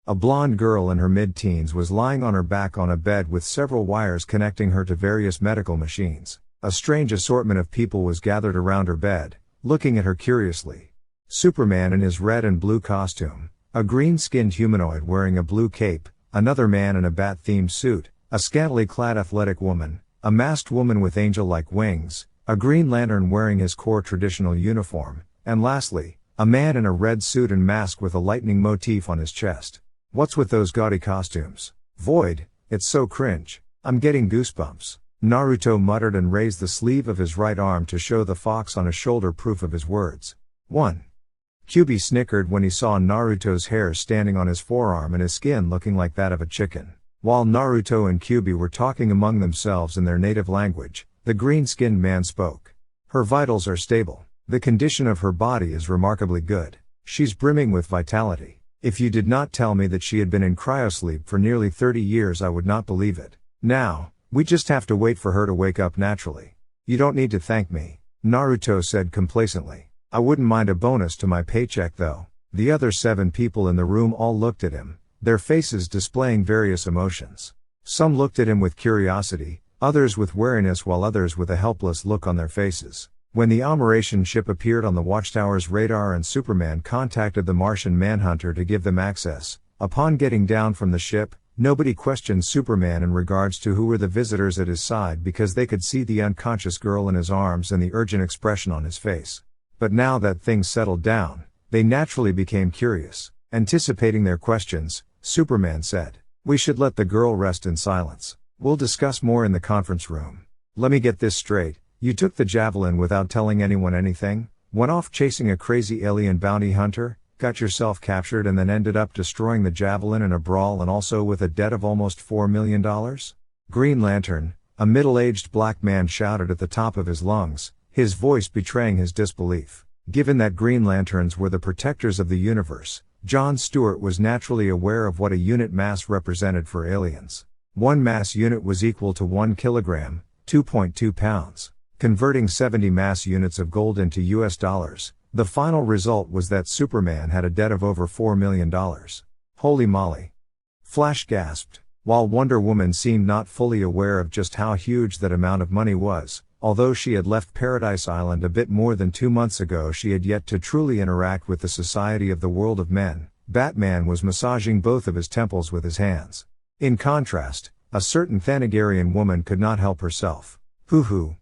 A blonde girl in her mid-teens was lying on her back on a bed with several wires connecting her to various medical machines. A strange assortment of people was gathered around her bed, looking at her curiously. Superman in his red and blue costume, a green-skinned humanoid wearing a blue cape, another man in a bat-themed suit, a scantily clad athletic woman, a masked woman with angel-like wings, a Green Lantern wearing his core traditional uniform, and lastly, a man in a red suit and mask with a lightning motif on his chest. What's with those gaudy costumes? Void, it's so cringe. I'm getting goosebumps. Naruto muttered and raised the sleeve of his right arm to show the fox on his shoulder proof of his words. 1. Kyuubi snickered when he saw Naruto's hairs standing on his forearm and his skin looking like that of a chicken. While Naruto and Kyuubi were talking among themselves in their native language, the green-skinned man spoke. Her vitals are stable. The condition of her body is remarkably good. She's brimming with vitality. If you did not tell me that she had been in cryosleep for nearly 30 years, I would not believe it. Now, we just have to wait for her to wake up naturally. You don't need to thank me, Naruto said complacently. I wouldn't mind a bonus to my paycheck though. The other 7 people in the room all looked at him, their faces displaying various emotions. Some looked at him with curiosity, others with wariness, while others with a helpless look on their faces. When the Operation ship appeared on the Watchtower's radar and Superman contacted the Martian Manhunter to give them access, upon getting down from the ship, nobody questioned Superman in regards to who were the visitors at his side because they could see the unconscious girl in his arms and the urgent expression on his face. But now that things settled down, they naturally became curious. Anticipating their questions, Superman said, "We should let the girl rest in silence. We'll discuss more in the conference room. Let me get this straight. You took the javelin without telling anyone anything, went off chasing a crazy alien bounty hunter, got yourself captured and then ended up destroying the javelin in a brawl and also with a debt of almost $4 million? Green Lantern, a middle-aged black man, shouted at the top of his lungs, his voice betraying his disbelief. Given that Green Lanterns were the protectors of the universe, John Stewart was naturally aware of what a unit mass represented for aliens. One mass unit was equal to 1 kilogram, 2.2 pounds. Converting 70 mass units of gold into US dollars, the final result was that Superman had a debt of over $4 million. Holy moly! Flash gasped. While Wonder Woman seemed not fully aware of just how huge that amount of money was, although she had left Paradise Island a bit more than 2 months ago, she had yet to truly interact with the society of the world of men. Batman was massaging both of his temples with his hands. In contrast, a certain Thanagarian woman could not help herself. Hoo-hoo.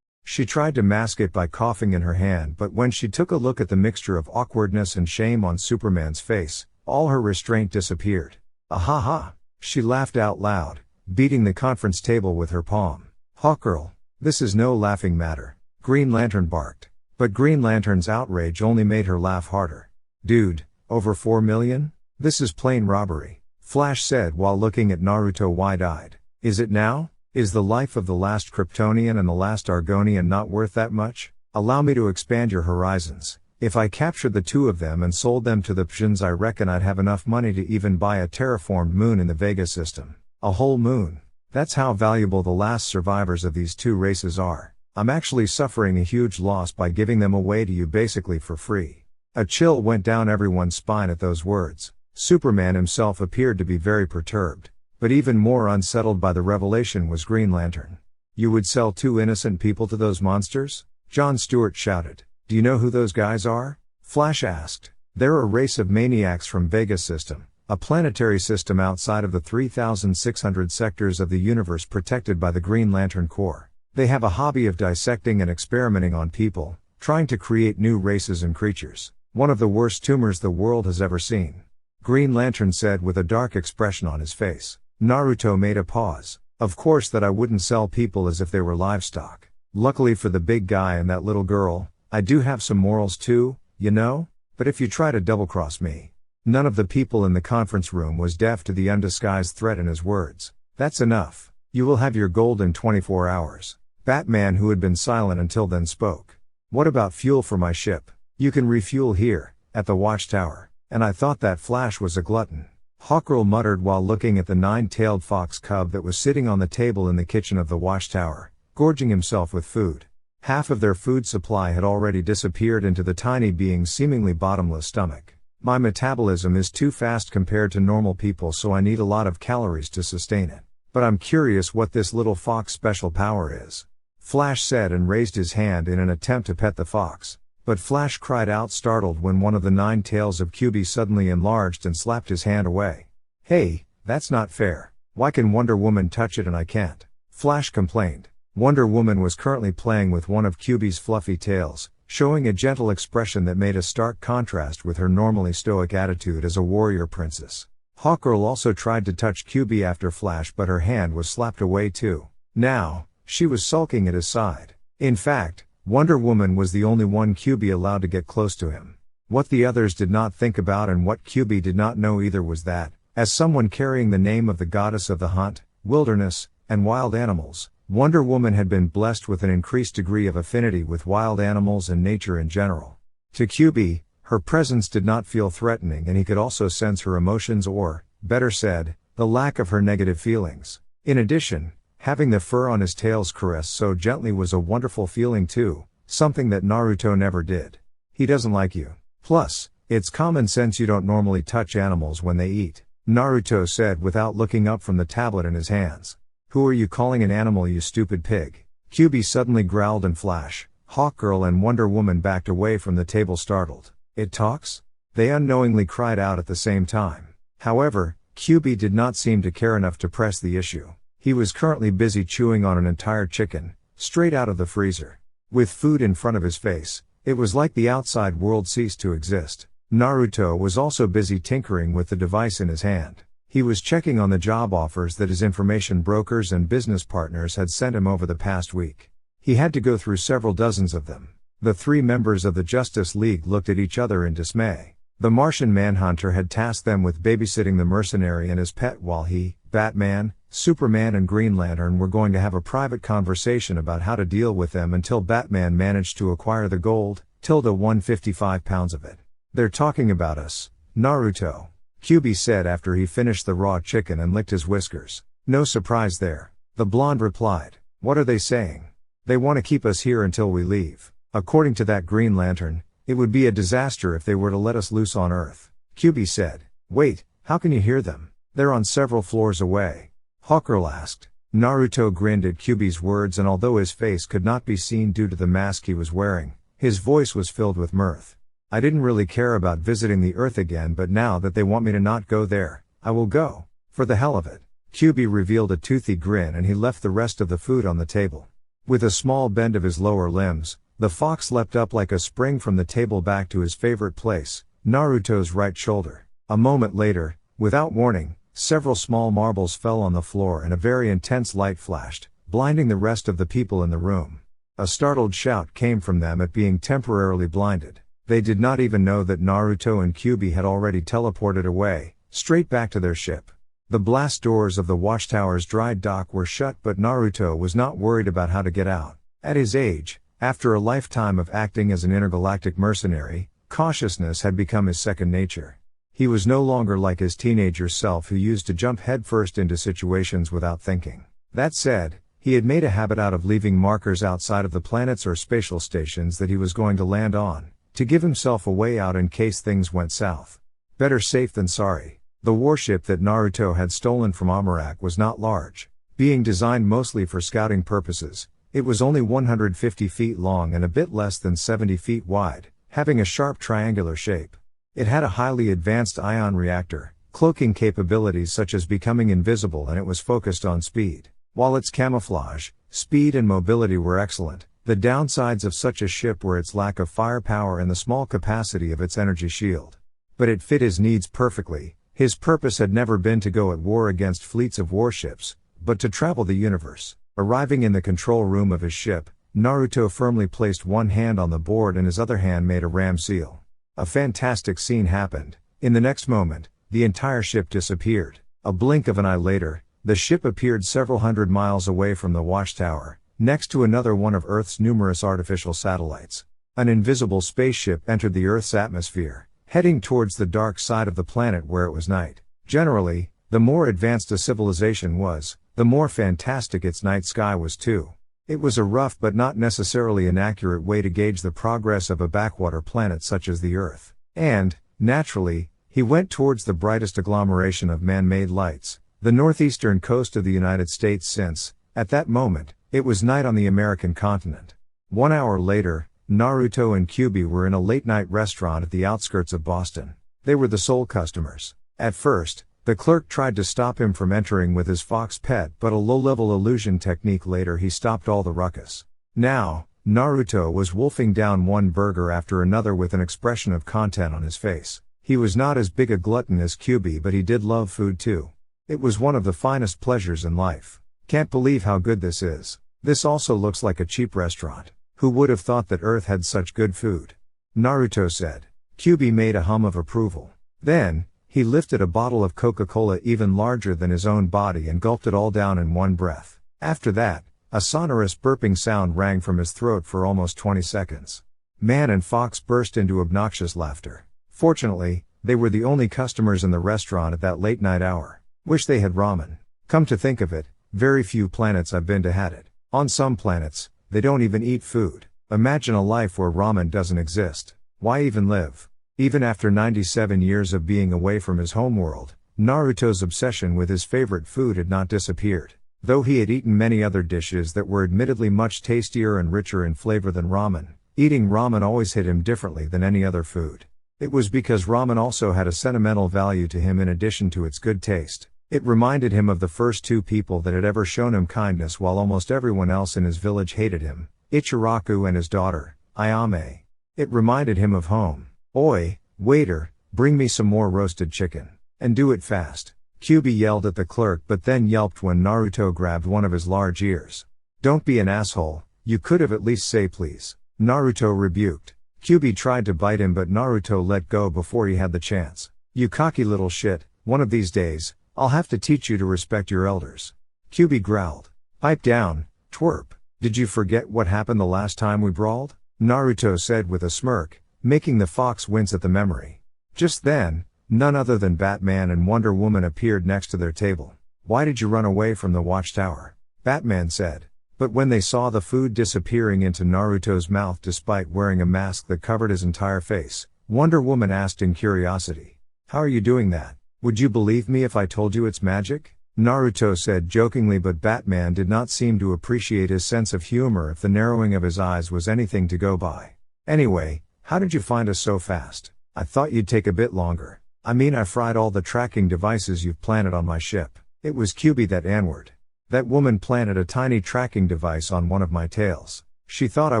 She tried to mask it by coughing in her hand, but when she took a look at the mixture of awkwardness and shame on Superman's face, all her restraint disappeared. Ah-ha-ha! She laughed out loud, beating the conference table with her palm. Hawkgirl, this is no laughing matter, Green Lantern barked. But Green Lantern's outrage only made her laugh harder. Dude, over 4 million? This is plain robbery, Flash said while looking at Naruto wide-eyed. Is it now? Is the life of the last Kryptonian and the last Argonian not worth that much? Allow me to expand your horizons. If I captured the 2 of them and sold them to the Pshins, I reckon I'd have enough money to even buy a terraformed moon in the Vega system. A whole moon. That's how valuable the last survivors of these 2 races are. I'm actually suffering a huge loss by giving them away to you basically for free. A chill went down everyone's spine at those words. Superman himself appeared to be very perturbed. But even more unsettled by the revelation was Green Lantern. You would sell 2 innocent people to those monsters? John Stewart shouted. Do you know who those guys are? Flash asked. They're a race of maniacs from Vega system, a planetary system outside of the 3,600 sectors of the universe protected by the Green Lantern Corps. They have a hobby of dissecting and experimenting on people, trying to create new races and creatures. One of the worst tumors the world has ever seen. Green Lantern said with a dark expression on his face. Naruto made a pause. Of course that I wouldn't sell people as if they were livestock. Luckily for the big guy and that little girl, I do have some morals too, you know? But if you try to double-cross me. None of the people in the conference room was deaf to the undisguised threat in his words. That's enough. You will have your gold in 24 hours. Batman, who had been silent until then, spoke. What about fuel for my ship? You can refuel here, at the Watchtower. And I thought that Flash was a glutton. Hawkgirl muttered while looking at the 9-tailed fox cub that was sitting on the table in the kitchen of the Watchtower, gorging himself with food. Half of their food supply had already disappeared into the tiny being's seemingly bottomless stomach. My metabolism is too fast compared to normal people, so I need a lot of calories to sustain it. But I'm curious what this little fox special power is. Flash said and raised his hand in an attempt to pet the fox. But Flash cried out startled when one of the 9 tails of QB suddenly enlarged and slapped his hand away. Hey, that's not fair. Why can Wonder Woman touch it and I can't? Flash complained. Wonder Woman was currently playing with one of QB's fluffy tails, showing a gentle expression that made a stark contrast with her normally stoic attitude as a warrior princess. Hawkgirl also tried to touch QB after Flash, but her hand was slapped away too. Now, she was sulking at his side. In fact, Wonder Woman was the only one QB allowed to get close to him. What the others did not think about and what QB did not know either was that, as someone carrying the name of the goddess of the hunt, wilderness, and wild animals, Wonder Woman had been blessed with an increased degree of affinity with wild animals and nature in general. To QB, her presence did not feel threatening, and he could also sense her emotions, or, better said, the lack of her negative feelings. In addition, having the fur on his tails caressed so gently was a wonderful feeling too, something that Naruto never did. He doesn't like you. Plus, it's common sense you don't normally touch animals when they eat, Naruto said without looking up from the tablet in his hands. Who are you calling an animal, you stupid pig? QB suddenly growled, and Flash, Hawkgirl and Wonder Woman backed away from the table startled. It talks? They unknowingly cried out at the same time. However, QB did not seem to care enough to press the issue. He was currently busy chewing on an entire chicken, straight out of the freezer. With food in front of his face, it was like the outside world ceased to exist. Naruto was also busy tinkering with the device in his hand. He was checking on the job offers that his information brokers and business partners had sent him over the past week. He had to go through several dozens of them. The 3 members of the Justice League looked at each other in dismay. The Martian Manhunter had tasked them with babysitting the Mercenary and his pet while he, Batman, Superman and Green Lantern were going to have a private conversation about how to deal with them until Batman managed to acquire the gold, 155 pounds of it. They're talking about us, Naruto, QB said after he finished the raw chicken and licked his whiskers. No surprise there, the blonde replied. What are they saying? They want to keep us here until we leave. According to that Green Lantern, it would be a disaster if they were to let us loose on Earth, QB said. Wait, how can you hear them? They're on several floors away. Hawkgirl asked. Naruto grinned at QB's words, and although his face could not be seen due to the mask he was wearing, his voice was filled with mirth. I didn't really care about visiting the Earth again, but now that they want me to not go there, I will go. For the hell of it. QB revealed a toothy grin and he left the rest of the food on the table. With a small bend of his lower limbs, the fox leapt up like a spring from the table back to his favorite place, Naruto's right shoulder. A moment later, without warning, several small marbles fell on the floor and a very intense light flashed, blinding the rest of the people in the room. A startled shout came from them at being temporarily blinded. They did not even know that Naruto and QB had already teleported away, straight back to their ship. The blast doors of the Watchtower's dry dock were shut, but Naruto was not worried about how to get out. At his age, after a lifetime of acting as an intergalactic mercenary, cautiousness had become his second nature. He was no longer like his teenager self who used to jump headfirst into situations without thinking. That said, he had made a habit out of leaving markers outside of the planets or spatial stations that he was going to land on, to give himself a way out in case things went south. Better safe than sorry. The warship that Naruto had stolen from Amarak was not large. Being designed mostly for scouting purposes, it was only 150 feet long and a bit less than 70 feet wide, having a sharp triangular shape. It had a highly advanced ion reactor, cloaking capabilities such as becoming invisible, and it was focused on speed. While its camouflage, speed and mobility were excellent, the downsides of such a ship were its lack of firepower and the small capacity of its energy shield. But it fit his needs perfectly. His purpose had never been to go at war against fleets of warships, but to travel the universe. Arriving in the control room of his ship, Naruto firmly placed one hand on the board and his other hand made a ram seal. A fantastic scene happened. In the next moment, the entire ship disappeared. A blink of an eye later, the ship appeared several hundred miles away from the Watchtower, next to another one of Earth's numerous artificial satellites. An invisible spaceship entered the Earth's atmosphere, heading towards the dark side of the planet where it was night. Generally, the more advanced a civilization was, the more fantastic its night sky was too. It was a rough but not necessarily inaccurate way to gauge the progress of a backwater planet such as the Earth. And, Naturally, he went towards the brightest agglomeration of man-made lights, the northeastern coast of the United States since, at that moment, it was night on the American continent. 1 hour later, Naruto and Kyubi were in a late-night restaurant at the outskirts of Boston. They were the sole customers. At first, the clerk tried to stop him from entering with his fox pet, but a low-level illusion technique later he stopped all the ruckus. Now, Naruto was wolfing down one burger after another with an expression of content on his face. He was not as big a glutton as Kyubi, but he did love food too. It was one of the finest pleasures in life. Can't believe how good this is. This also looks like a cheap restaurant. Who would have thought that Earth had such good food? Naruto said. Kyubi made a hum of approval. Then, he lifted a bottle of Coca-Cola even larger than his own body and gulped it all down in one breath. After that, a sonorous burping sound rang from his throat for almost 20 seconds. Man and fox burst into obnoxious laughter. Fortunately, they were the only customers in the restaurant at that late night hour. Wish they had ramen. Come to think of it, very few planets I've been to had it. On some planets, they don't even eat food. Imagine a life where ramen doesn't exist. Why even live? Even after 97 years of being away from his homeworld, Naruto's obsession with his favorite food had not disappeared. Though he had eaten many other dishes that were admittedly much tastier and richer in flavor than ramen, eating ramen always hit him differently than any other food. It was because ramen also had a sentimental value to him in addition to its good taste. It reminded him of the first two people that had ever shown him kindness while almost everyone else in his village hated him, Ichiraku and his daughter, Ayame. It reminded him of home. Oi, waiter, bring me some more roasted chicken. And do it fast. Kyubi yelled at the clerk but then yelped when Naruto grabbed one of his large ears. Don't be an asshole, you could have at least say please. Naruto rebuked. Kyubi tried to bite him but Naruto let go before he had the chance. You cocky little shit, one of these days, I'll have to teach you to respect your elders. Kyubi growled. Pipe down, twerp. Did you forget what happened the last time we brawled? Naruto said with a smirk, making the fox wince at the memory. Just then, none other than Batman and Wonder Woman appeared next to their table. Why did you run away from the watchtower? Batman said. But when they saw the food disappearing into Naruto's mouth despite wearing a mask that covered his entire face, Wonder Woman asked in curiosity. How are you doing that? Would you believe me if I told you it's magic? Naruto said jokingly, but Batman did not seem to appreciate his sense of humor if the narrowing of his eyes was anything to go by. Anyway, how did you find us so fast? I thought you'd take a bit longer. I mean, I fried all the tracking devices you've planted on my ship. It was Kyubi that N-word. That woman planted a tiny tracking device on one of my tails. She thought I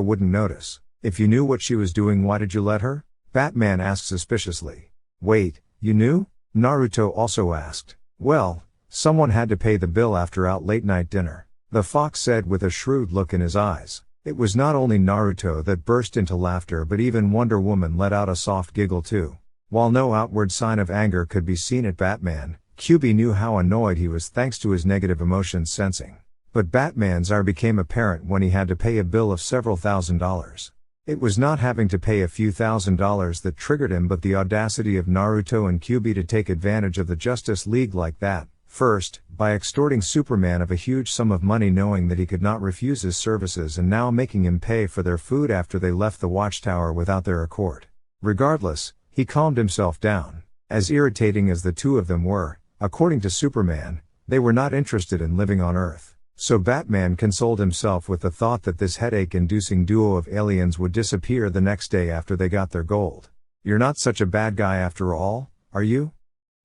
wouldn't notice. If you knew what she was doing, why did you let her? Batman asked suspiciously. Wait, you knew? Naruto also asked. Well, someone had to pay the bill after our late-night dinner. The fox said with a shrewd look in his eyes. It was not only Naruto that burst into laughter, but even Wonder Woman let out a soft giggle too. While no outward sign of anger could be seen at Batman, Kyubi knew how annoyed he was thanks to his negative emotions sensing. But Batman's ire became apparent when he had to pay a bill of several $1,000s. It was not having to pay a few $1,000s that triggered him, but the audacity of Naruto and Kyubi to take advantage of the Justice League like that. First, by extorting Superman of a huge sum of money knowing that he could not refuse his services, and now making him pay for their food after they left the watchtower without their accord. Regardless, he calmed himself down. As irritating as the two of them were, according to Superman, they were not interested in living on Earth. So Batman consoled himself with the thought that this headache-inducing duo of aliens would disappear the next day after they got their gold. You're not such a bad guy after all, are you?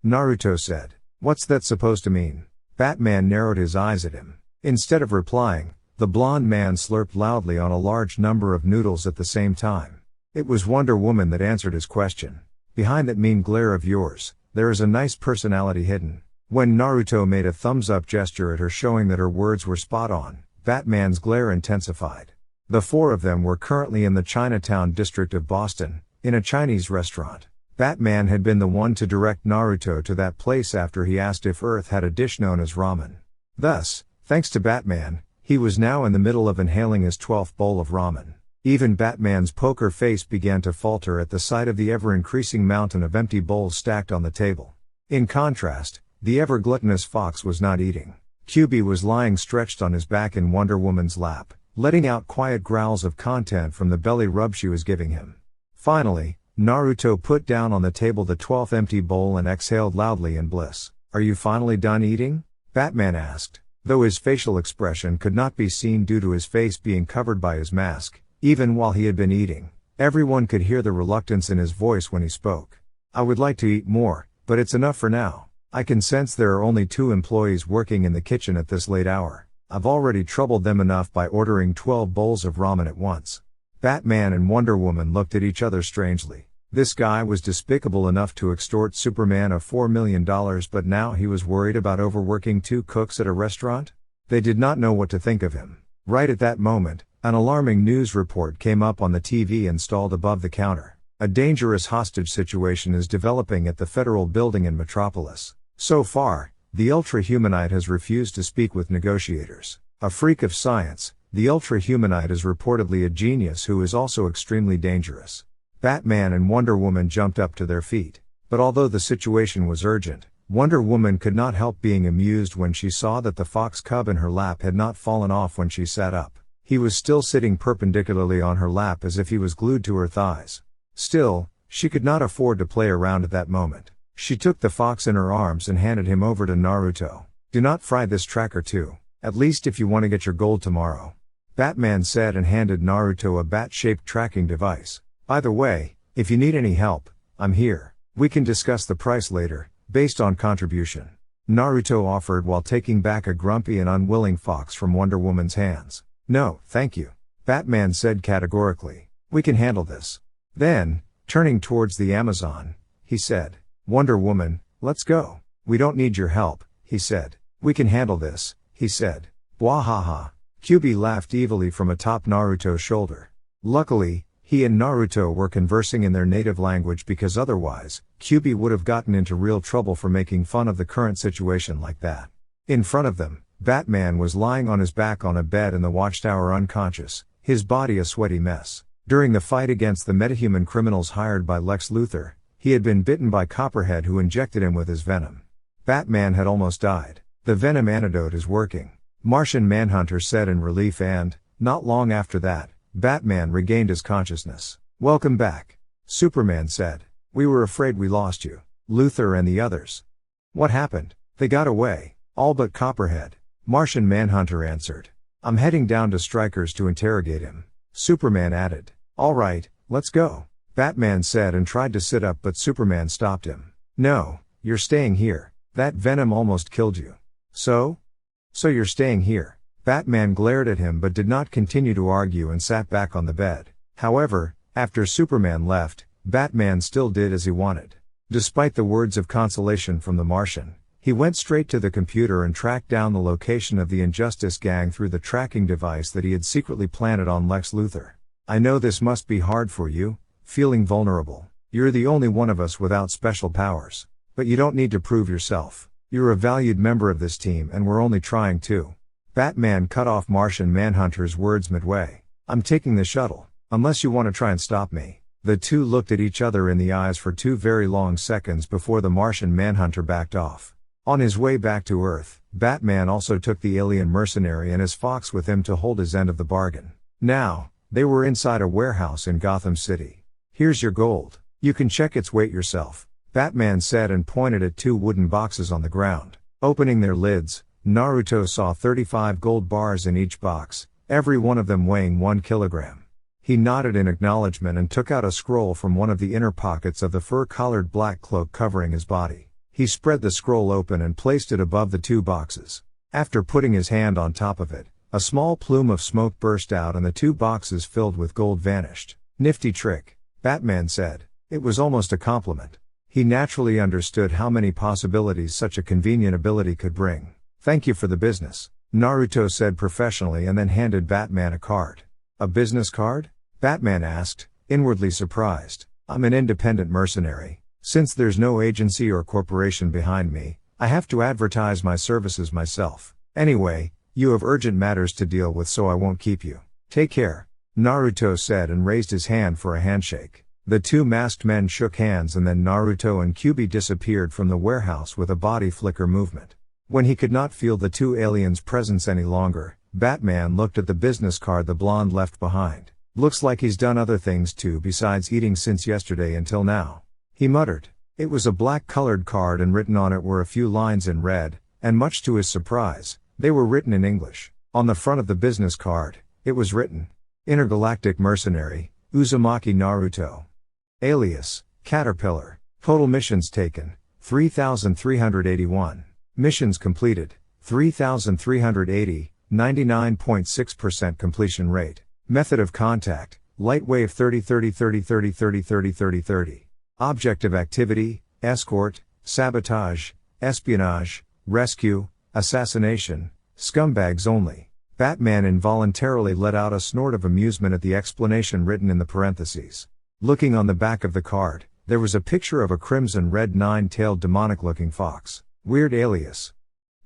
Naruto said. What's that supposed to mean? Batman narrowed his eyes at him. Instead of replying, the blonde man slurped loudly on a large number of noodles at the same time. It was Wonder Woman that answered his question. Behind that mean glare of yours, there is a nice personality hidden. When Naruto made a thumbs-up gesture at her showing that her words were spot on, Batman's glare intensified. The four of them were currently in the Chinatown district of Boston, in a Chinese restaurant. Batman had been the one to direct Naruto to that place after he asked if Earth had a dish known as ramen. Thus, thanks to Batman, he was now in the middle of inhaling his 12th bowl of ramen. Even Batman's poker face began to falter at the sight of the ever-increasing mountain of empty bowls stacked on the table. In contrast, the ever-gluttonous fox was not eating. Kyubi was lying stretched on his back in Wonder Woman's lap, letting out quiet growls of content from the belly rub she was giving him. Finally, Naruto put down on the table the 12th empty bowl and exhaled loudly in bliss. Are you finally done eating? Batman asked. Though his facial expression could not be seen due to his face being covered by his mask, even while he had been eating, everyone could hear the reluctance in his voice when he spoke. I would like to eat more, but it's enough for now. I can sense there are only 2 employees working in the kitchen at this late hour. I've already troubled them enough by ordering 12 bowls of ramen at once. Batman and Wonder Woman looked at each other strangely. This guy was despicable enough to extort Superman of $4 million, but now he was worried about overworking 2 cooks at a restaurant? They did not know what to think of him. Right at that moment, an alarming news report came up on the TV installed above the counter. A dangerous hostage situation is developing at the federal building in Metropolis. So far, the Ultra-Humanite has refused to speak with negotiators. A freak of science, the Ultra-Humanite is reportedly a genius who is also extremely dangerous. Batman and Wonder Woman jumped up to their feet. But although the situation was urgent, Wonder Woman could not help being amused when she saw that the fox cub in her lap had not fallen off when she sat up. He was still sitting perpendicularly on her lap as if he was glued to her thighs. Still, she could not afford to play around at that moment. She took the fox in her arms and handed him over to Naruto. Do not fry this tracker too, at least if you want to get your gold tomorrow. Batman said and handed Naruto a bat-shaped tracking device. By the way, if you need any help, I'm here. We can discuss the price later, based on contribution. Naruto offered while taking back a grumpy and unwilling fox from Wonder Woman's hands. No, thank you. Batman said categorically. We can handle this. Then, turning towards the Amazon, he said, Wonder Woman, let's go. We don't need your help, he said. We can handle this, he said. Bwahaha. Kyuubi laughed evilly from atop Naruto's shoulder. Luckily, he and Naruto were conversing in their native language because otherwise, Kyuubi would have gotten into real trouble for making fun of the current situation like that. In front of them, Batman was lying on his back on a bed in the watchtower unconscious, his body a sweaty mess. During the fight against the metahuman criminals hired by Lex Luthor, he had been bitten by Copperhead who injected him with his venom. Batman had almost died. The venom antidote is working, Martian Manhunter said in relief and, not long after that, Batman regained his consciousness. Welcome back. Superman said. We were afraid we lost you. Luthor and the others. What happened? They got away. All but Copperhead. Martian Manhunter answered. I'm heading down to Stryker's to interrogate him. Superman added. All right, let's go. Batman said and tried to sit up but Superman stopped him. No, you're staying here. That venom almost killed you. So you're staying here. Batman glared at him but did not continue to argue and sat back on the bed. However, after Superman left, Batman still did as he wanted. Despite the words of consolation from the Martian, he went straight to the computer and tracked down the location of the Injustice Gang through the tracking device that he had secretly planted on Lex Luthor. I know this must be hard for you, feeling vulnerable. You're the only one of us without special powers. But you don't need to prove yourself. You're a valued member of this team and we're only trying to. Batman cut off Martian Manhunter's words midway. I'm taking the shuttle, unless you want to try and stop me. The two looked at each other in the eyes for 2 very long seconds before the Martian Manhunter backed off. On his way back to Earth, Batman also took the alien mercenary and his fox with him to hold his end of the bargain. Now, they were inside a warehouse in Gotham City. Here's your gold. You can check its weight yourself, Batman said and pointed at 2 wooden boxes on the ground. Opening their lids, Naruto saw 35 gold bars in each box, every one of them weighing 1 kilogram. He nodded in acknowledgement and took out a scroll from one of the inner pockets of the fur-collared black cloak covering his body. He spread the scroll open and placed it above the 2 boxes. After putting his hand on top of it, a small plume of smoke burst out and the 2 boxes filled with gold vanished. Nifty trick, Batman said. It was almost a compliment. He naturally understood how many possibilities such a convenient ability could bring. Thank you for the business, Naruto said professionally and then handed Batman a card. A business card? Batman asked, inwardly surprised. I'm an independent mercenary. Since there's no agency or corporation behind me, I have to advertise my services myself. Anyway, you have urgent matters to deal with so I won't keep you. Take care, Naruto said and raised his hand for a handshake. The 2 masked men shook hands and then Naruto and Kyuubi disappeared from the warehouse with a body flicker movement. When he could not feel the 2 aliens' presence any longer, Batman looked at the business card the blonde left behind. Looks like he's done other things too besides eating since yesterday until now. He muttered. It was a black-colored card and written on it were a few lines in red, and much to his surprise, they were written in English. On the front of the business card, it was written, Intergalactic Mercenary, Uzumaki Naruto. Alias, Caterpillar. Total missions taken, 3,381. Missions completed, 3,380, 99.6% completion rate. Method of contact, Lightwave 30-30-30-30-30-30-30-30. Objective activity, escort, sabotage, espionage, rescue, assassination, scumbags only. Batman involuntarily let out a snort of amusement at the explanation written in the parentheses. Looking on the back of the card, there was a picture of a crimson-red nine-tailed demonic-looking fox. Weird alias.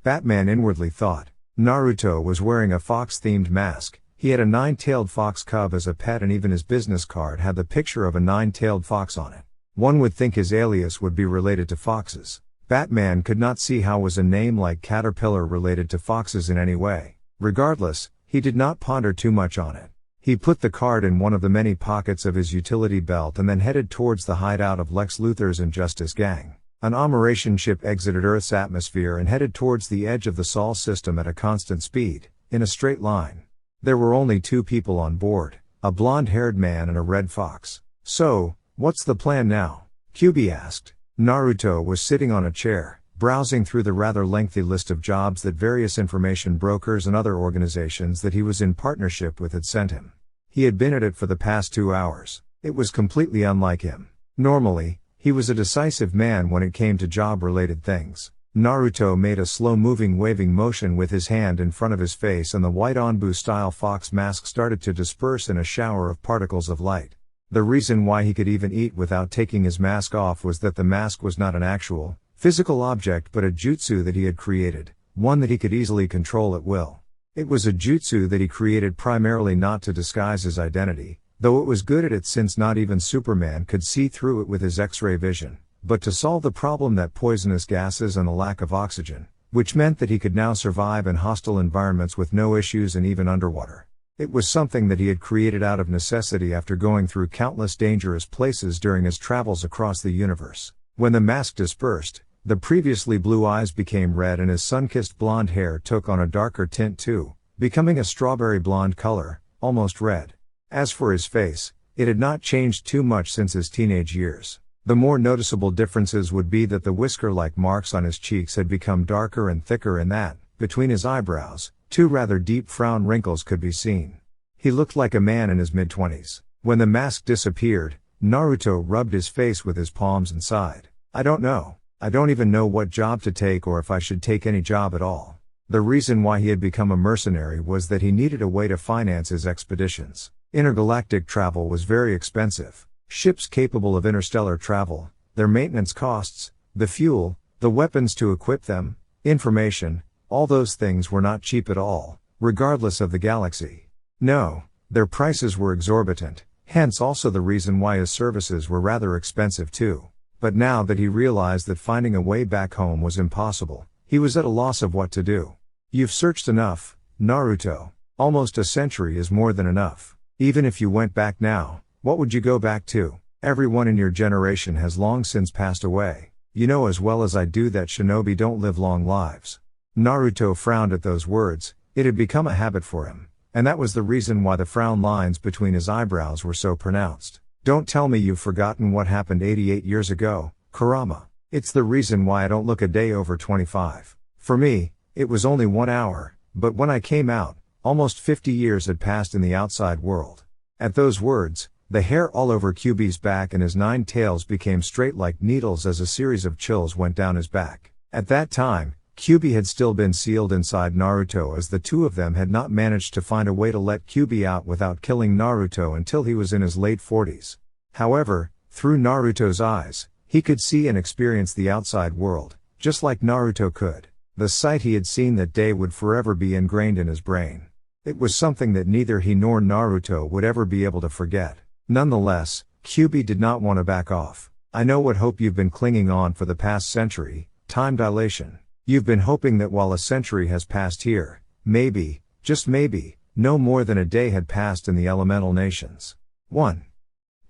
Batman inwardly thought. Naruto was wearing a fox-themed mask. He had a nine-tailed fox cub as a pet and even his business card had the picture of a nine-tailed fox on it. One would think his alias would be related to foxes. Batman could not see how was a name like Caterpillar related to foxes in any way. Regardless, he did not ponder too much on it. He put the card in one of the many pockets of his utility belt and then headed towards the hideout of Lex Luthor's Injustice Gang. An operation ship exited Earth's atmosphere and headed towards the edge of the Sol system at a constant speed, in a straight line. There were only two people on board, a blonde-haired man and a red fox. So, what's the plan now? QB asked. Naruto was sitting on a chair, browsing through the rather lengthy list of jobs that various information brokers and other organizations that he was in partnership with had sent him. He had been at it for the past 2 hours. It was completely unlike him. Normally, he was a decisive man when it came to job-related things. Naruto made a slow-moving waving motion with his hand in front of his face and the white Onbu-style fox mask started to disperse in a shower of particles of light. The reason why he could even eat without taking his mask off was that the mask was not an actual, physical object but a jutsu that he had created, one that he could easily control at will. It was a jutsu that he created primarily not to disguise his identity, though it was good at it since not even Superman could see through it with his X-ray vision, but to solve the problem that poisonous gases and the lack of oxygen, which meant that he could now survive in hostile environments with no issues and even underwater. It was something that he had created out of necessity after going through countless dangerous places during his travels across the universe. When the mask dispersed, the previously blue eyes became red and his sun-kissed blonde hair took on a darker tint too, becoming a strawberry blonde color, almost red. As for his face, it had not changed too much since his teenage years. The more noticeable differences would be that the whisker-like marks on his cheeks had become darker and thicker and that, between his eyebrows, 2 rather deep frown wrinkles could be seen. He looked like a man in his mid-20s. When the mask disappeared, Naruto rubbed his face with his palms and sighed. I don't know. I don't even know what job to take or if I should take any job at all. The reason why he had become a mercenary was that he needed a way to finance his expeditions. Intergalactic travel was very expensive. Ships capable of interstellar travel, their maintenance costs, the fuel, the weapons to equip them, information, all those things were not cheap at all, regardless of the galaxy. No, their prices were exorbitant, hence also the reason why his services were rather expensive too. But now that he realized that finding a way back home was impossible, he was at a loss of what to do. You've searched enough, Naruto. Almost a century is more than enough. Even if you went back now, what would you go back to? Everyone in your generation has long since passed away. You know as well as I do that shinobi don't live long lives. Naruto frowned at those words. It had become a habit for him, and that was the reason why the frown lines between his eyebrows were so pronounced. Don't tell me you've forgotten what happened 88 years ago, Kurama. It's the reason why I don't look a day over 25. For me, it was only 1 hour, but when I came out, almost 50 years had passed in the outside world. At those words, the hair all over QB's back and his 9 tails became straight like needles as a series of chills went down his back. At that time, QB had still been sealed inside Naruto as the two of them had not managed to find a way to let QB out without killing Naruto until he was in his late 40s. However, through Naruto's eyes, he could see and experience the outside world, just like Naruto could. The sight he had seen that day would forever be ingrained in his brain. It was something that neither he nor Naruto would ever be able to forget. Nonetheless, QB did not want to back off. I know what hope you've been clinging on for the past century, time dilation. You've been hoping that while a century has passed here, maybe, just maybe, No more than a day had passed in the elemental nations. 1.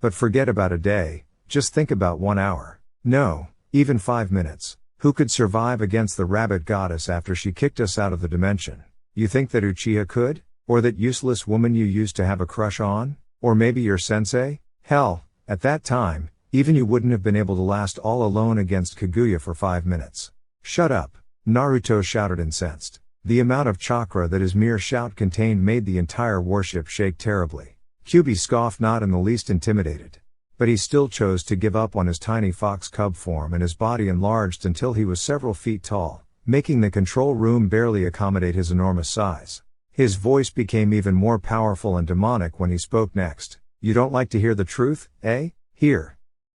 But forget about a day, just think about 1 hour. No, even 5 minutes. Who could survive against the rabbit goddess after she kicked us out of the dimension? You think that Uchiha could? Or that useless woman you used to have a crush on? Or maybe your sensei? Hell, at that time, even you wouldn't have been able to last all alone against Kaguya for 5 minutes. Shut up, Naruto shouted incensed. The amount of chakra that his mere shout contained made the entire warship shake terribly. Kyuubi scoffed, not in the least intimidated. But he still chose to give up on his tiny fox cub form, and his body enlarged until he was several feet tall, making the control room barely accommodate his enormous size. His voice became even more powerful and demonic when he spoke next. You don't like to hear the truth, eh? Here.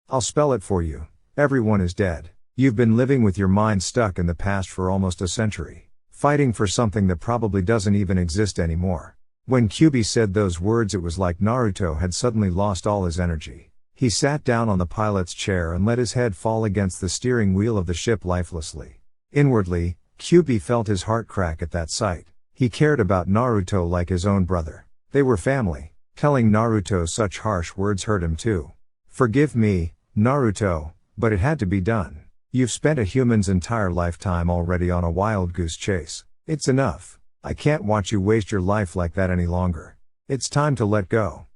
I'll spell it for you. Everyone is dead. You've been living with your mind stuck in the past for almost a century, fighting for something that probably doesn't even exist anymore. When Kyuubi said those words, it was like Naruto had suddenly lost all his energy. He sat down on the pilot's chair and let his head fall against the steering wheel of the ship lifelessly. Inwardly, Kyuubi felt his heart crack at that sight. He cared about Naruto like his own brother. They were family. Telling Naruto such harsh words hurt him too. Forgive me, Naruto, but it had to be done. You've spent a human's entire lifetime already on a wild goose chase. It's enough. I can't watch you waste your life like that any longer. It's time to let go.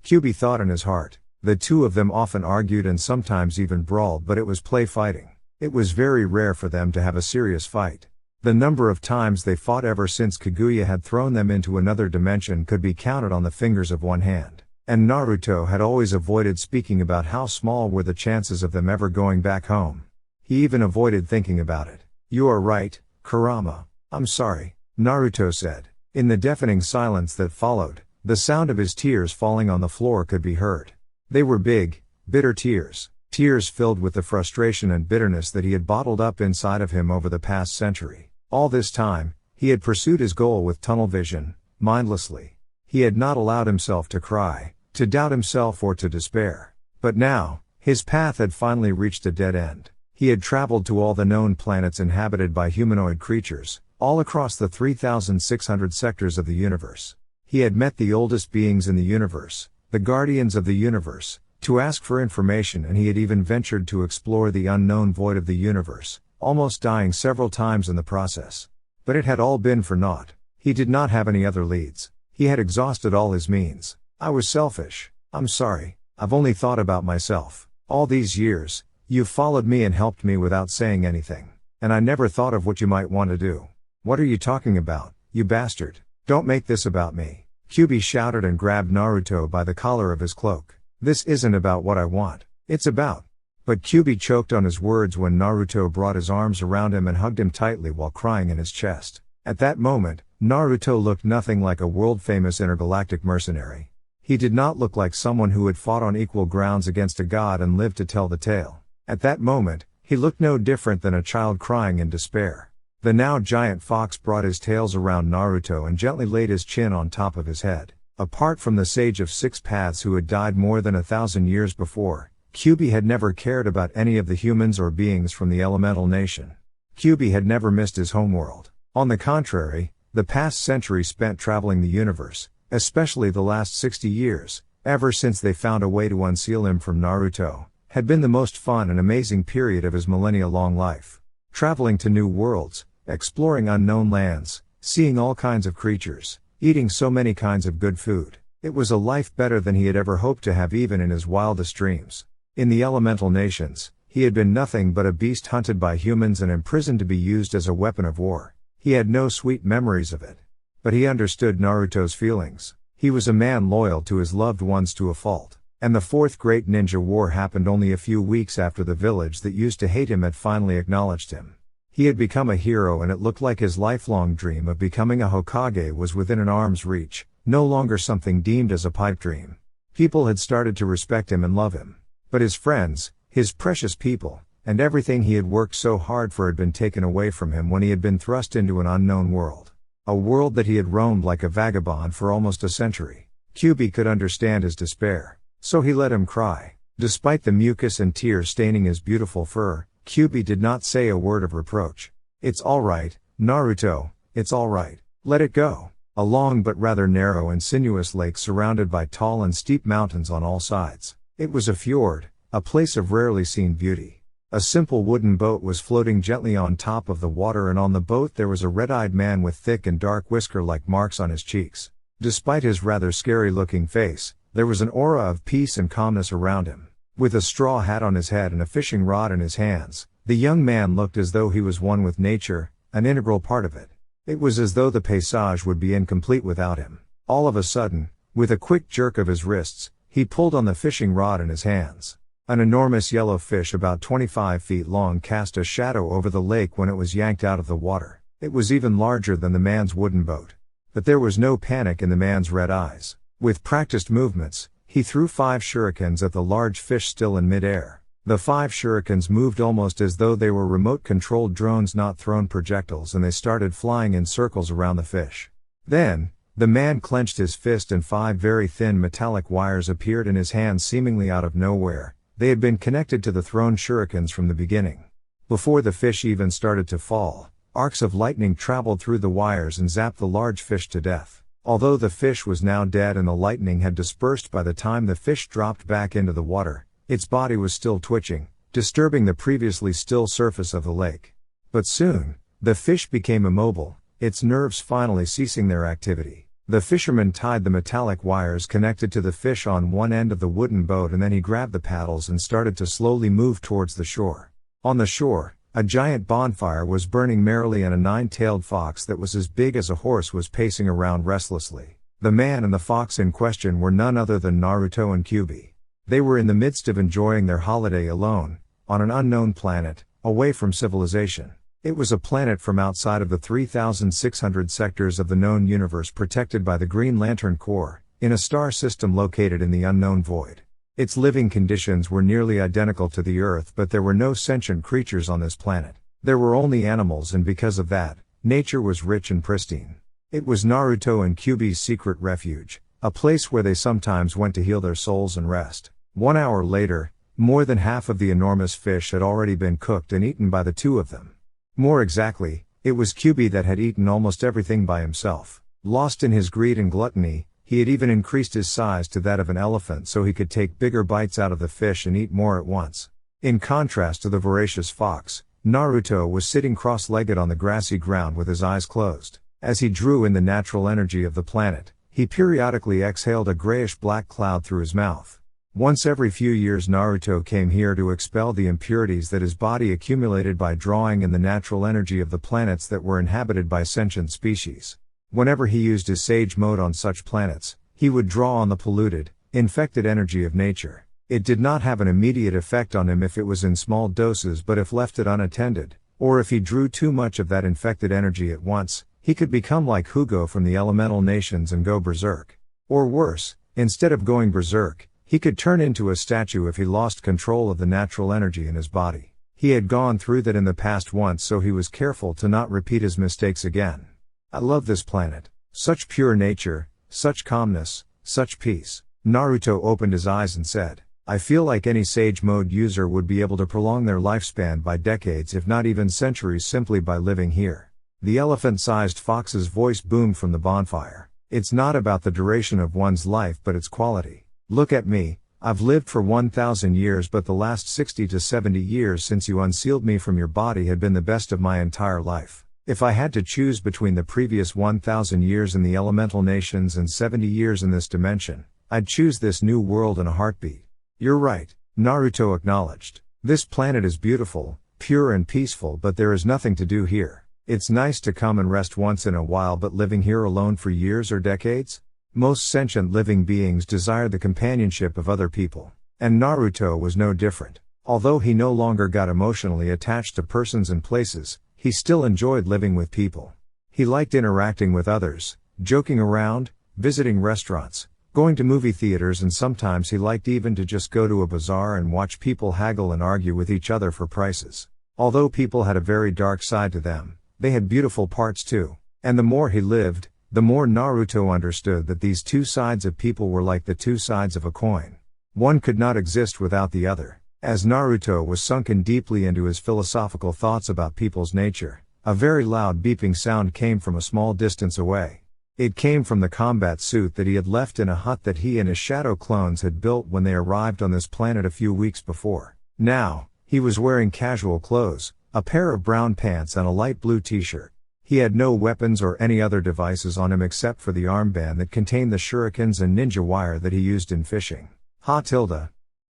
Kyuubi thought in his heart. The two of them often argued and sometimes even brawled, but it was play fighting. It was very rare for them to have a serious fight. The number of times they fought ever since Kaguya had thrown them into another dimension could be counted on the fingers of one hand. And Naruto had always avoided speaking about how small were the chances of them ever going back home. He even avoided thinking about it. You are right, Kurama. I'm sorry, Naruto said. In the deafening silence that followed, the sound of his tears falling on the floor could be heard. They were big, bitter tears. Tears filled with the frustration and bitterness that he had bottled up inside of him over the past century. All this time, he had pursued his goal with tunnel vision, mindlessly. He had not allowed himself to cry, to doubt himself, or to despair. But now, his path had finally reached a dead end. He had traveled to all the known planets inhabited by humanoid creatures, all across the 3,600 sectors of the universe. He had met the oldest beings in the universe, the guardians of the universe, to ask for information, and he had even ventured to explore the unknown void of the universe, almost dying several times in the process. But it had all been for naught. He did not have any other leads. He had exhausted all his means. I was selfish. I'm sorry. I've only thought about myself. All these years, you've followed me and helped me without saying anything. And I never thought of what you might want to do. What are you talking about, you bastard? Don't make this about me. Kyuubi shouted and grabbed Naruto by the collar of his cloak. This isn't about what I want. It's about. But Kyuubi choked on his words when Naruto brought his arms around him and hugged him tightly while crying in his chest. At that moment, Naruto looked nothing like a world-famous intergalactic mercenary. He did not look like someone who had fought on equal grounds against a god and lived to tell the tale. At that moment, he looked no different than a child crying in despair. The now giant fox brought his tails around Naruto and gently laid his chin on top of his head. Apart from the sage of six paths who had died more than 1,000 years before, Kyuubi had never cared about any of the humans or beings from the elemental nation. Kyuubi had never missed his homeworld. On the contrary, the past century spent traveling the universe, especially the last 60 years, ever since they found a way to unseal him from Naruto, had been the most fun and amazing period of his millennia-long life. Traveling to new worlds, exploring unknown lands, seeing all kinds of creatures, eating so many kinds of good food. It was a life better than he had ever hoped to have even in his wildest dreams. In the elemental nations, he had been nothing but a beast hunted by humans and imprisoned to be used as a weapon of war. He had no sweet memories of it. But he understood Naruto's feelings. He was a man loyal to his loved ones to a fault. And the fourth great ninja war happened only a few weeks after the village that used to hate him had finally acknowledged him. He had become a hero, and it looked like his lifelong dream of becoming a Hokage was within an arm's reach, no longer something deemed as a pipe dream. People had started to respect him and love him. But his friends, his precious people, and everything he had worked so hard for had been taken away from him when he had been thrust into an unknown world. A world that he had roamed like a vagabond for almost a century. Kyuubi could understand his despair. So he let him cry. Despite the mucus and tears staining his beautiful fur, Kyuubi did not say a word of reproach. It's all right, Naruto, it's all right. Let it go. A long but rather narrow and sinuous lake surrounded by tall and steep mountains on all sides. It was a fjord, a place of rarely seen beauty. A simple wooden boat was floating gently on top of the water, and on the boat there was a red-eyed man with thick and dark whisker-like marks on his cheeks. Despite his rather scary-looking face, there was an aura of peace and calmness around him. With a straw hat on his head and a fishing rod in his hands, the young man looked as though he was one with nature, an integral part of it. It was as though the paysage would be incomplete without him. All of a sudden, with a quick jerk of his wrists, he pulled on the fishing rod in his hands. An enormous yellow fish about 25 feet long cast a shadow over the lake when it was yanked out of the water. It was even larger than the man's wooden boat. But there was no panic in the man's red eyes. With practiced movements, he threw 5 shurikens at the large fish still in midair. The 5 shurikens moved almost as though they were remote-controlled drones, not thrown projectiles, and they started flying in circles around the fish. Then, the man clenched his fist and 5 very thin metallic wires appeared in his hands seemingly out of nowhere. They had been connected to the thrown shurikens from the beginning. Before the fish even started to fall, arcs of lightning traveled through the wires and zapped the large fish to death. Although the fish was now dead and the lightning had dispersed by the time the fish dropped back into the water, its body was still twitching, disturbing the previously still surface of the lake. But soon, the fish became immobile, its nerves finally ceasing their activity. The fisherman tied the metallic wires connected to the fish on one end of the wooden boat, and then he grabbed the paddles and started to slowly move towards the shore. On the shore, a giant bonfire was burning merrily, and a 9-tailed fox that was as big as a horse was pacing around restlessly. The man and the fox in question were none other than Naruto and Kyubi. They were in the midst of enjoying their holiday alone, on an unknown planet, away from civilization. It was a planet from outside of the 3,600 sectors of the known universe protected by the Green Lantern Corps, in a star system located in the unknown void. Its living conditions were nearly identical to the Earth, but there were no sentient creatures on this planet. There were only animals, and because of that, nature was rich and pristine. It was Naruto and Kyubi's secret refuge, a place where they sometimes went to heal their souls and rest. 1 hour later, more than half of the enormous fish had already been cooked and eaten by the two of them. More exactly, it was Kyubi that had eaten almost everything by himself. Lost in his greed and gluttony, he had even increased his size to that of an elephant so he could take bigger bites out of the fish and eat more at once. In contrast to the voracious fox, Naruto was sitting cross-legged on the grassy ground with his eyes closed. As he drew in the natural energy of the planet, he periodically exhaled a grayish-black cloud through his mouth. Once every few years Naruto came here to expel the impurities that his body accumulated by drawing in the natural energy of the planets that were inhabited by sentient species. Whenever he used his sage mode on such planets, he would draw on the polluted, infected energy of nature. It did not have an immediate effect on him if it was in small doses, but if left it unattended, or if he drew too much of that infected energy at once, he could become like Hugo from the elemental nations and go berserk. Or worse, instead of going berserk, he could turn into a statue if he lost control of the natural energy in his body. He had gone through that in the past once, so he was careful to not repeat his mistakes again. I love this planet. Such pure nature, such calmness, such peace. Naruto opened his eyes and said, I feel like any sage mode user would be able to prolong their lifespan by decades if not even centuries simply by living here. The elephant-sized fox's voice boomed from the bonfire. It's not about the duration of one's life but its quality. Look at me, I've lived for 1,000 years, but the last 60 to 70 years since you unsealed me from your body had been the best of my entire life. If I had to choose between the previous 1,000 years in the elemental nations and 70 years in this dimension, I'd choose this new world in a heartbeat. You're right, Naruto acknowledged. This planet is beautiful, pure and peaceful, but there is nothing to do here. It's nice to come and rest once in a while, but living here alone for years or decades? Most sentient living beings desire the companionship of other people. And Naruto was no different. Although he no longer got emotionally attached to persons and places, he still enjoyed living with people. He liked interacting with others, joking around, visiting restaurants, going to movie theaters, and sometimes he liked even to just go to a bazaar and watch people haggle and argue with each other for prices. Although people had a very dark side to them, they had beautiful parts too. And the more he lived, the more Naruto understood that these two sides of people were like the two sides of a coin. One could not exist without the other. As Naruto was sunken deeply into his philosophical thoughts about people's nature, a very loud beeping sound came from a small distance away. It came from the combat suit that he had left in a hut that he and his shadow clones had built when they arrived on this planet a few weeks before. Now, he was wearing casual clothes, a pair of brown pants and a light blue t-shirt. He had no weapons or any other devices on him except for the armband that contained the shurikens and ninja wire that he used in fishing.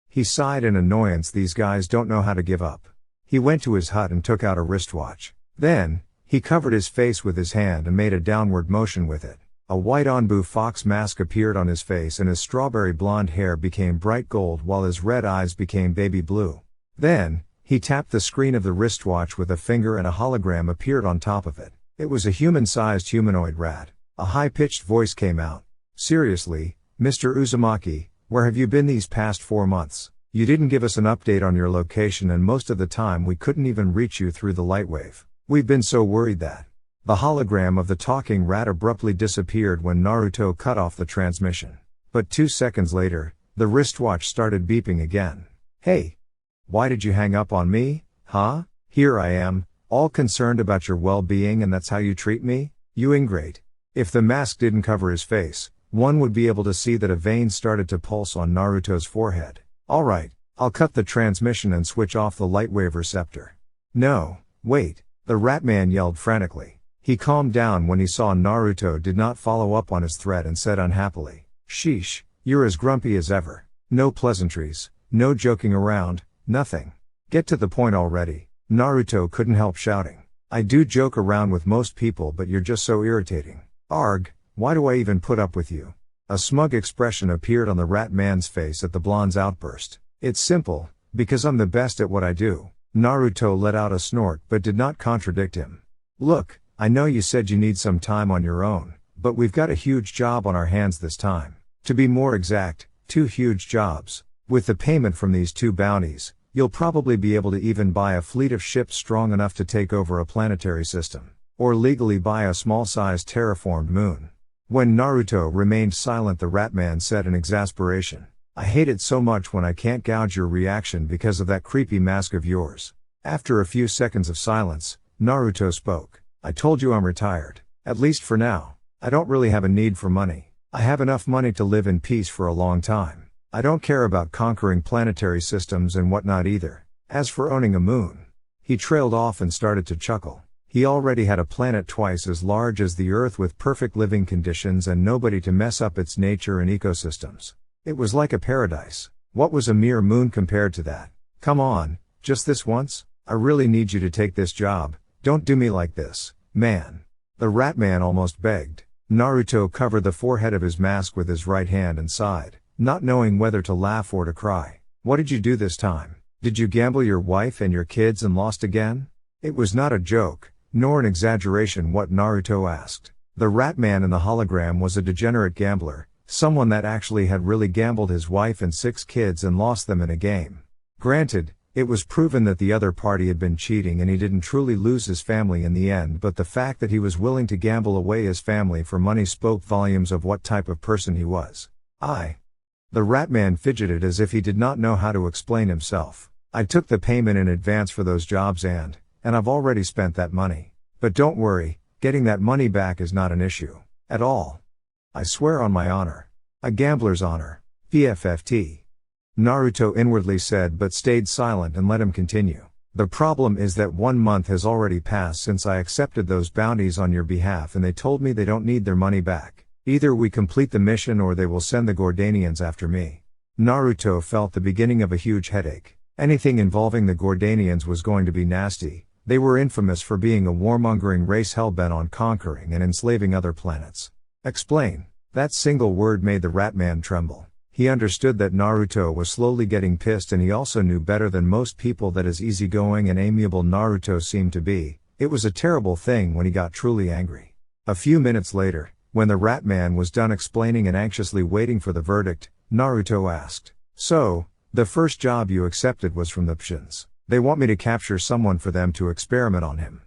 He sighed in annoyance. These guys don't know how to give up. He went to his hut and took out a wristwatch. Then, he covered his face with his hand and made a downward motion with it. A white Onbu fox mask appeared on his face and his strawberry blonde hair became bright gold while his red eyes became baby blue. Then, he tapped the screen of the wristwatch with a finger and a hologram appeared on top of it. It was a human-sized humanoid rat. A high-pitched voice came out. "Seriously, Mr. Uzumaki, where have you been these past 4 months? You didn't give us an update on your location and most of the time we couldn't even reach you through the lightwave. We've been so worried that..." The hologram of the talking rat abruptly disappeared when Naruto cut off the transmission. But 2 seconds later, the wristwatch started beeping again. "Hey! Why did you hang up on me, huh? Here I am, all concerned about your well-being and that's how you treat me? You ingrate." If the mask didn't cover his face, one would be able to see that a vein started to pulse on Naruto's forehead. "Alright, I'll cut the transmission and switch off the lightwave receptor." "No, wait," the Ratman yelled frantically. He calmed down when he saw Naruto did not follow up on his threat and said unhappily, "Sheesh, you're as grumpy as ever. No pleasantries, no joking around, nothing. Get to the point already." Naruto couldn't help shouting. "I do joke around with most people but you're just so irritating. Arg, why do I even put up with you?" A smug expression appeared on the rat man's face at the blonde's outburst. "It's simple, because I'm the best at what I do." Naruto let out a snort but did not contradict him. "Look, I know you said you need some time on your own, but we've got a huge job on our hands this time. To be more exact, 2 huge jobs. With the payment from these 2 bounties, you'll probably be able to even buy a fleet of ships strong enough to take over a planetary system. Or legally buy a small-sized terraformed moon." When Naruto remained silent, the Ratman said in exasperation, "I hate it so much when I can't gauge your reaction because of that creepy mask of yours." After a few seconds of silence, Naruto spoke. "I told you I'm retired. At least for now. I don't really have a need for money. I have enough money to live in peace for a long time. I don't care about conquering planetary systems and whatnot either. As for owning a moon..." He trailed off and started to chuckle. He already had a planet twice as large as the Earth with perfect living conditions and nobody to mess up its nature and ecosystems. It was like a paradise. What was a mere moon compared to that? "Come on, just this once? I really need you to take this job. Don't do me like this, man." The Ratman almost begged. Naruto covered the forehead of his mask with his right hand and sighed, not knowing whether to laugh or to cry. "What did you do this time? Did you gamble your wife and your kids and lost again?" It was not a joke, nor an exaggeration what Naruto asked. The Ratman in the hologram was a degenerate gambler, someone that actually had really gambled his wife and 6 kids and lost them in a game. Granted, it was proven that the other party had been cheating and he didn't truly lose his family in the end, but the fact that he was willing to gamble away his family for money spoke volumes of what type of person he was. The Ratman fidgeted as if he did not know how to explain himself. "I took the payment in advance for those jobs and I've already spent that money. But don't worry, getting that money back is not an issue. At all. I swear on my honor. A gambler's honor. PFFT." Naruto inwardly said but stayed silent and let him continue. "The problem is that 1 month has already passed since I accepted those bounties on your behalf and they told me they don't need their money back. Either we complete the mission or they will send the Gordanians after me." Naruto felt the beginning of a huge headache. Anything involving the Gordanians was going to be nasty. They were infamous for being a warmongering race hellbent on conquering and enslaving other planets. "Explain." That single word made the Ratman tremble. He understood that Naruto was slowly getting pissed and he also knew better than most people that as easygoing and amiable Naruto seemed to be, it was a terrible thing when he got truly angry. A few minutes later, when the Ratman was done explaining and anxiously waiting for the verdict, Naruto asked, "So, the first job you accepted was from the Pshins. They want me to capture someone for them to experiment on him.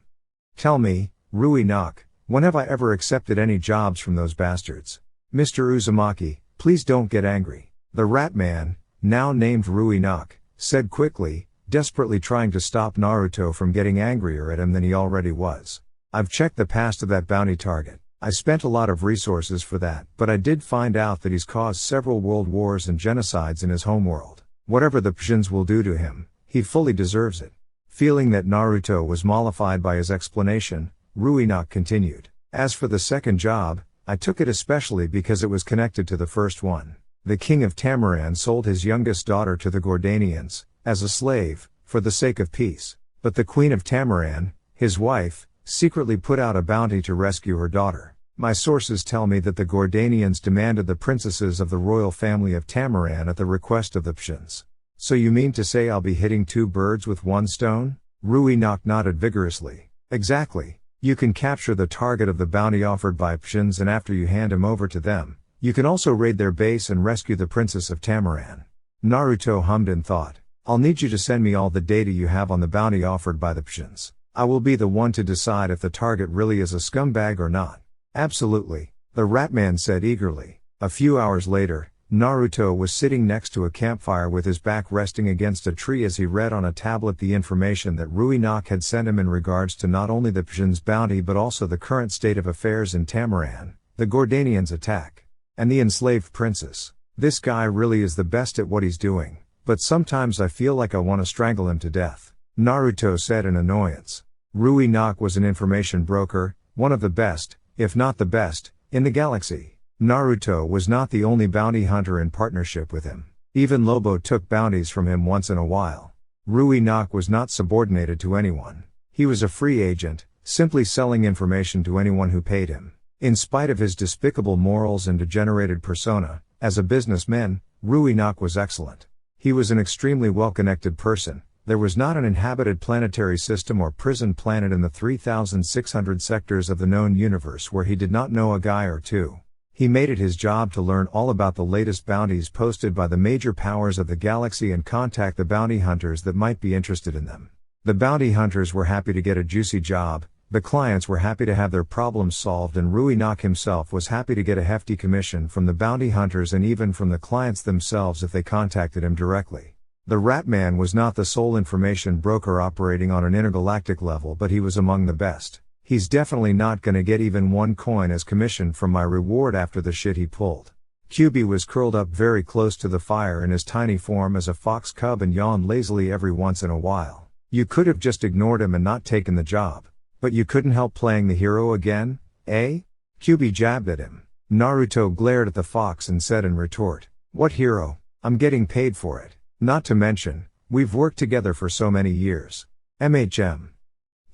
Tell me, Rui Nok, when have I ever accepted any jobs from those bastards?" "Mr. Uzumaki, please don't get angry," the Ratman, now named Rui Nok, said quickly, desperately trying to stop Naruto from getting angrier at him than he already was. "I've checked the past of that bounty target. I spent a lot of resources for that, but I did find out that he's caused several world wars and genocides in his homeworld. Whatever the Pshins will do to him, he fully deserves it. Feeling that Naruto was mollified by his explanation, Ruinok continued. As for the second job, I took it especially because it was connected to the first one. The king of Tamaran sold his youngest daughter to the Gordanians, as a slave, for the sake of peace. But the queen of Tamaran, his wife, secretly put out a bounty to rescue her daughter. My sources tell me that the Gordanians demanded the princesses of the royal family of Tamaran at the request of the Pshins. So you mean to say I'll be hitting two birds with one stone? Ruinok nodded vigorously. Exactly. You can capture the target of the bounty offered by Pshins, and after you hand him over to them, you can also raid their base and rescue the princess of Tamaran. Naruto hummed in thought. I'll need you to send me all the data you have on the bounty offered by the Pshins. I will be the one to decide if the target really is a scumbag or not. Absolutely, the Ratman said eagerly. A few hours later, Naruto was sitting next to a campfire with his back resting against a tree as he read on a tablet the information that Ruinok had sent him in regards to not only the Pshins' bounty but also the current state of affairs in Tamaran, the Gordanians' attack, and the enslaved princess. This guy really is the best at what he's doing, but sometimes I feel like I want to strangle him to death, Naruto said in annoyance. Ruinok was an information broker, one of the best, if not the best, in the galaxy. Naruto was not the only bounty hunter in partnership with him. Even Lobo took bounties from him once in a while. Ruinok was not subordinated to anyone. He was a free agent, simply selling information to anyone who paid him. In spite of his despicable morals and degenerated persona, as a businessman, Ruinok was excellent. He was an extremely well-connected person. There was not an inhabited planetary system or prison planet in the 3,600 sectors of the known universe where he did not know a guy or two. He made it his job to learn all about the latest bounties posted by the major powers of the galaxy and contact the bounty hunters that might be interested in them. The bounty hunters were happy to get a juicy job, the clients were happy to have their problems solved, and Ruinok himself was happy to get a hefty commission from the bounty hunters and even from the clients themselves if they contacted him directly. The Ratman was not the sole information broker operating on an intergalactic level, but he was among the best. He's definitely not gonna get even one coin as commission from my reward after the shit he pulled. QB was curled up very close to the fire in his tiny form as a fox cub and yawned lazily every once in a while. You could have just ignored him and not taken the job. But you couldn't help playing the hero again, eh? QB jabbed at him. Naruto glared at the fox and said in retort, what hero? I'm getting paid for it. Not to mention, we've worked together for so many years. MHM.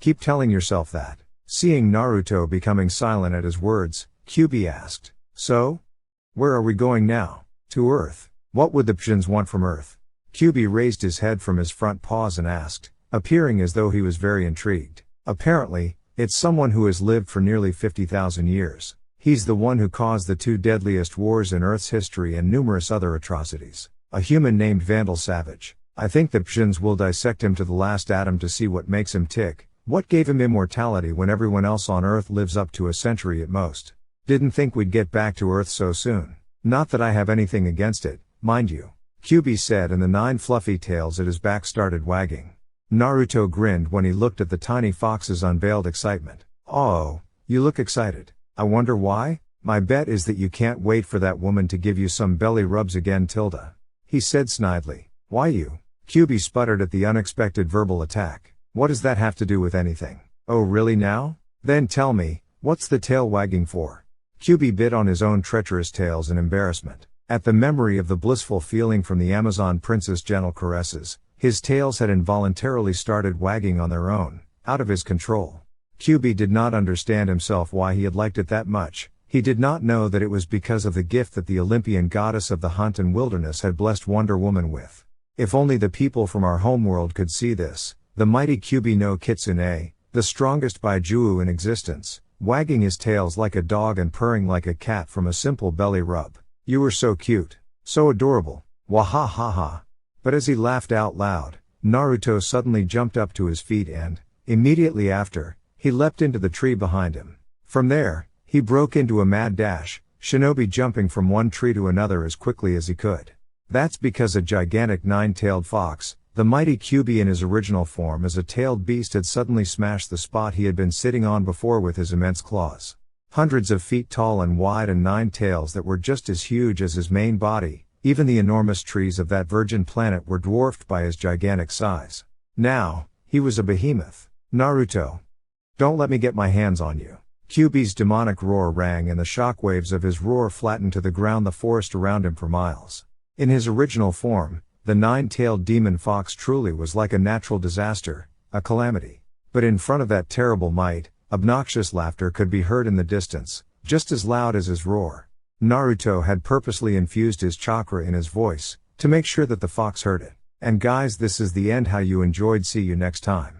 Keep telling yourself that. Seeing Naruto becoming silent at his words, QB asked, so? Where are we going now? To Earth. What would the Pshins want from Earth? QB raised his head from his front paws and asked, appearing as though he was very intrigued. Apparently, it's someone who has lived for nearly 50,000 years. He's the one who caused the two deadliest wars in Earth's history and numerous other atrocities. A human named Vandal Savage. I think the Pshins will dissect him to the last atom to see what makes him tick. What gave him immortality when everyone else on Earth lives up to a century at most? Didn't think we'd get back to Earth so soon. Not that I have anything against it, mind you. QB said, and the 9 fluffy tails at his back started wagging. Naruto grinned when he looked at the tiny fox's unveiled excitement. Oh, you look excited. I wonder why? My bet is that you can't wait for that woman to give you some belly rubs again, Tilda. He said snidely. Why you? QB sputtered at the unexpected verbal attack. What does that have to do with anything? Oh really now? Then tell me, what's the tail wagging for? QB bit on his own treacherous tails in embarrassment. At the memory of the blissful feeling from the Amazon princess' gentle caresses, his tails had involuntarily started wagging on their own, out of his control. QB did not understand himself why he had liked it that much. He did not know that it was because of the gift that the Olympian goddess of the hunt and wilderness had blessed Wonder Woman with. If only the people from our homeworld could see this. The mighty QB no Kitsune, the strongest Baijuu in existence, wagging his tails like a dog and purring like a cat from a simple belly rub. You were so cute. So adorable. Wahahaha. But as he laughed out loud, Naruto suddenly jumped up to his feet and, immediately after, he leapt into the tree behind him. From there, he broke into a mad dash, shinobi jumping from one tree to another as quickly as he could. That's because a gigantic 9-tailed fox, the mighty QB in his original form as a tailed beast, had suddenly smashed the spot he had been sitting on before with his immense claws. Hundreds of feet tall and wide, and 9 tails that were just as huge as his main body. Even the enormous trees of that virgin planet were dwarfed by his gigantic size. Now, he was a behemoth. Naruto. Don't let me get my hands on you. Kyuubi's demonic roar rang, and the shockwaves of his roar flattened to the ground the forest around him for miles. In his original form, the 9-tailed demon fox truly was like a natural disaster, a calamity. But in front of that terrible might, obnoxious laughter could be heard in the distance, just as loud as his roar. Naruto had purposely infused his chakra in his voice, to make sure that the fox heard it. And guys, this is the end. How you enjoyed. See you next time.